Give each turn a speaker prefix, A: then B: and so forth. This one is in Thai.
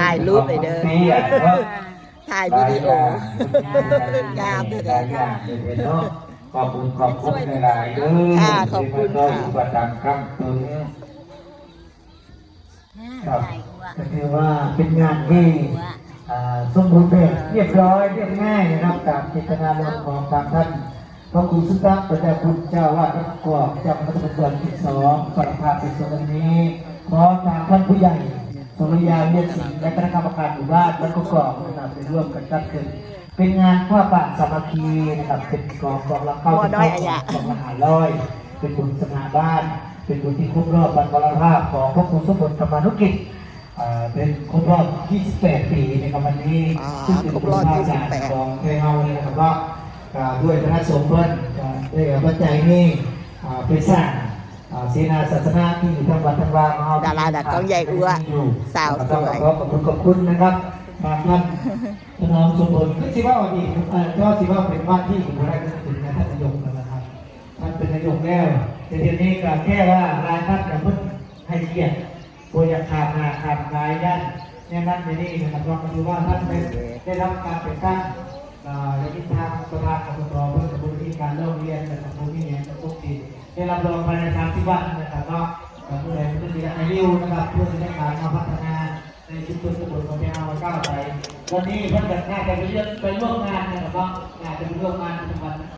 A: ถ่ายรูปเลยเด้อถ่ายวิดีโองามเลยเด้อ
B: ขอบคุณหลายๆเด้อ
A: ค่ะขอบคุณค่ะ
B: ที่ประดังคำตึงครับก็คือว่าเป็นงานที่สมบูรณ์แบบเรียบร้อยเรียบง่ายนะครับตามเจตนารมณ์ของทางท่านพระครูสุตตะประเจ้าคุณเจ้าวาดวัดกอกเจ้าพระตำรวจที่2ประธานในส่วนนี้พร้อมทางท่านผู้ใหญ่สุริยาเวียนสิงห์และคณะกรรมการหมู่บ้านวัดกอกนะครับไปร่วมกันจัดขึ้นเป็นงานผ้าป่าสามัคคีนะครับเป็นกองละเข้ากองละ500เป็นบุญสง่าบ้านเป็นบุญที่ครบรอบวันวรภาพของพระครูสมบูรณ์ธรรมานุกิจเป็นครบรอบ 28 ปีในวันนี้ซึ่งเป็นครบรอบ 28 ของไทยเฮาเนี่ยนะครับก็ด้วยคณะสงฆ์เพิ่นได้ปัจจัยนี้ไปสร้างเสนาศาสนาที่อยู่ทั้งวัดทั้งวาดาราดักกล้องใหญ่อัวสาวสวยขอบคุณนะครับท่านถนอมสมบูรณ์ก็สิว่าดีก็สิว่าเป็นว่าที่ผมได้ถึงท่านนายกนะครับท่านเป็นนายกแล้วแต่ทีนี้ก็แค่ว่ารายท่านกับเพิ่นให้เกียรติโดยขาดหน้าขาดกายยันเนี่ยนั่นในนี้นะครับเราก็ดูว่าท่านได้รับการแต่งตั้งในทิศทางประธานอบตเพื่อบูรณาการเริ่มเรียนกับผู้ที่เรียนทุกทีได้รับรองภายใน30 วันนะครับก็เพื่อให้ผู้ที่ได้ริ้วนะครับเพื่อที่จะการมาพัฒนาในชุมชนตำบลของเราก้าวไปวันนี้เพื่อนน่าจะไปร่วมงานนะครับก็น่าจะไปร่วมงานในจังหวัด